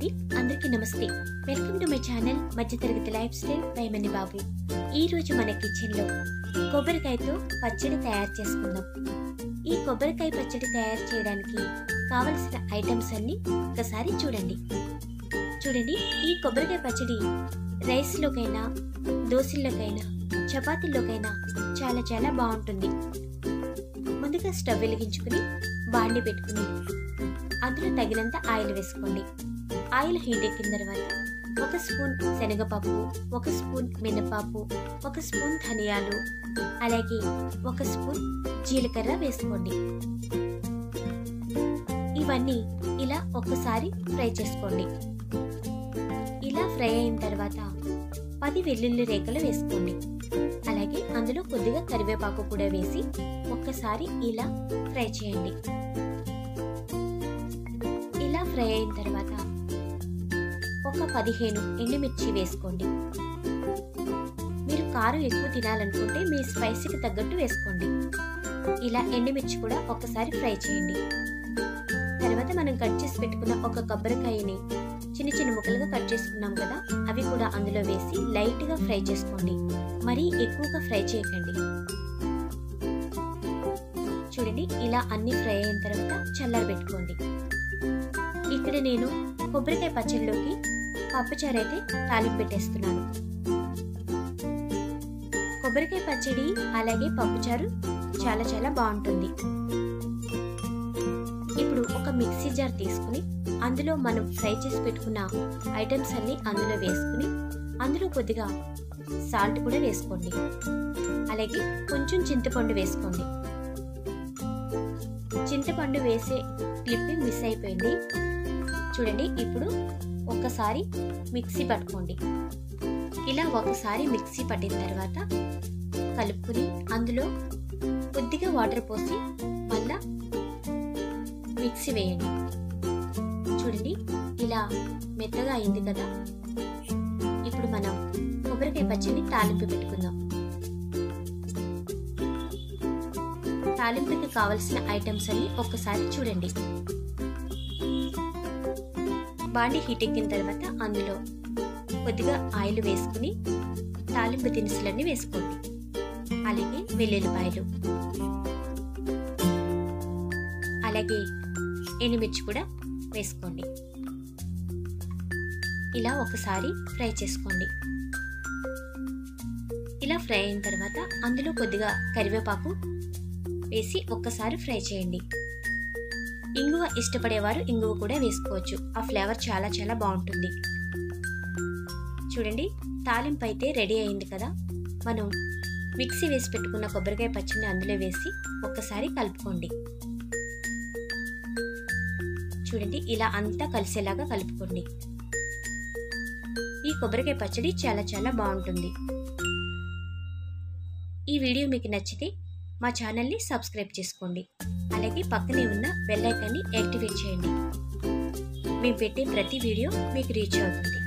అండి, అందరికీ నమస్తే. వెల్కమ్ టు మై ఛానల్ మధ్య తరగతి లైఫ్ స్టైల్ బై మణి బాబు. ఈ రోజు మన కిచెన్లో కొబ్బరికాయతో పచ్చడి తయారు చేసుకుందాం. ఈ కొబ్బరికాయ పచ్చడి తయారు చేయడానికి కావలసిన ఐటమ్స్ అన్ని ఒకసారి చూడండి. ఈ కొబ్బరికాయ పచ్చడి రైస్లోకైనా, దోశల్లోకైనా, చపాతీల్లోకైనా చాలా చాలా బాగుంటుంది. ముందుగా స్టవ్ వెలిగించుకుని బాండి పెట్టుకుని అందులో తగినంత ఆయిల్ వేసుకోండి. ఆయిల్ హీట్ ఎక్కిన తర్వాత 1 స్పూన్ శనగపప్పు, 1 స్పూన్ మినపప్పు, 1 స్పూన్ ధనియాలు, అలాగే 1 స్పూన్ జీలకర్ర వేసుకోండి. ఇవన్నీ ఇలా ఒక్కసారి ఫ్రై చేసుకోండి. ఇలా ఫ్రై అయిన తర్వాత 10 వెల్లుల్లి రేఖలు వేసుకోండి. అలాగే అందులో కొద్దిగా కరివేపాకు కూడా వేసి ఒక్కసారి ఇలా ఫ్రై చేయండి. ఇలా ఫ్రై అయిన తర్వాత ఒక 15 ఎండుమిర్చి వేసుకోండి. మీరు కారం ఎక్కువ తినాలనుకుంటే మీ స్పైసీకి తగ్గట్టు వేసుకోండి. ఇలా ఎండుమిర్చి కూడా ఒకసారి ఫ్రై చేయండి. తర్వాత మనం కట్ చేసి పెట్టుకున్న ఒక కొబ్బరికాయని చిన్న చిన్న ముక్కలుగా కట్ చేసుకున్నాం కదా, అవి కూడా అందులో వేసి లైట్గా ఫ్రై చేసుకోండి. మరీ ఎక్కువగా ఫ్రై చేయకండి. చూడండి, ఇలా అన్ని ఫ్రై అయిన తర్వాత చల్లారబెట్టుకోండి. ఇక్కడ నేను కొబ్బరికాయ పచ్చడిలోకి పప్పుచారు అయితే తాలింపు పెట్టేస్తున్నాను. కొబ్బరికాయ పచ్చడి అలాగే పప్పుచారు చాలా చాలా బాగుంటుంది. ఇప్పుడు ఒక మిక్సీ జార్ తీసుకుని అందులో మనం ఫ్రై చేసి పెట్టుకున్న ఐటమ్స్ అన్ని అందులో వేసుకుని అందులో కొద్దిగా సాల్ట్ కూడా వేసుకోండి. అలాగే కొంచెం చింతపండు వేసుకోండి. చింతపండు వేసే క్లిప్పింగ్ మిస్ అయిపోయింది. చూడండి, ఇప్పుడు ఒకసారి మిక్సీ పట్టుకోండి. ఇలా ఒకసారి మిక్సీ పట్టిన తర్వాత కలుపుకుని అందులో కొద్దిగా వాటర్ పోసి మళ్ళా మిక్సీ వేయండి. చూడండి, ఇలా మెత్తగా అయింది కదా. ఇప్పుడు మనం కొబ్బరికాయ పచ్చడిని తాలింపు పెట్టుకుందాం. తాలింపుకి కావలసిన ఐటమ్స్ అన్ని ఒక్కసారి చూడండి. బాండి హీట్ ఎక్కిన తర్వాత అందులో కొద్దిగా ఆయిల్ వేసుకుని తాలింపు దినుసులన్నీ వేసుకోండి. అలాగే వెల్లుల్లిపాయలు, అలాగే ఎండుమిర్చి కూడా వేసుకోండి. ఇలా ఒకసారి ఫ్రై చేసుకోండి. ఇలా ఫ్రై అయిన తర్వాత అందులో కొద్దిగా కరివేపాకు వేసి ఒక్కసారి ఫ్రై చేయండి. ఇంగువ ఇష్టపడేవారు ఇంగువ కూడా వేసుకోవచ్చు. ఆ ఫ్లేవర్ చాలా చాలా బాగుంటుంది. చూడండి, తాలింపు అయితే రెడీ అయింది కదా. మనం మిక్సీ వేసి పెట్టుకున్న కొబ్బరికాయ పచ్చడిని అందులో వేసి ఒక్కసారి కలుపుకోండి. చూడండి, ఇలా అంతా కలిసేలాగా కలుపుకోండి. ఈ కొబ్బరికాయ పచ్చడి చాలా చాలా బాగుంటుంది. ఈ వీడియో మీకు నచ్చితే మా ఛానల్ని సబ్స్క్రైబ్ చేసుకోండి. అలాగే పక్కనే ఉన్న బెల్ ఐకాన్ని యాక్టివేట్ చేయండి. మేము పెట్టే ప్రతి వీడియో మీకు రీచ్ అవుతుంది.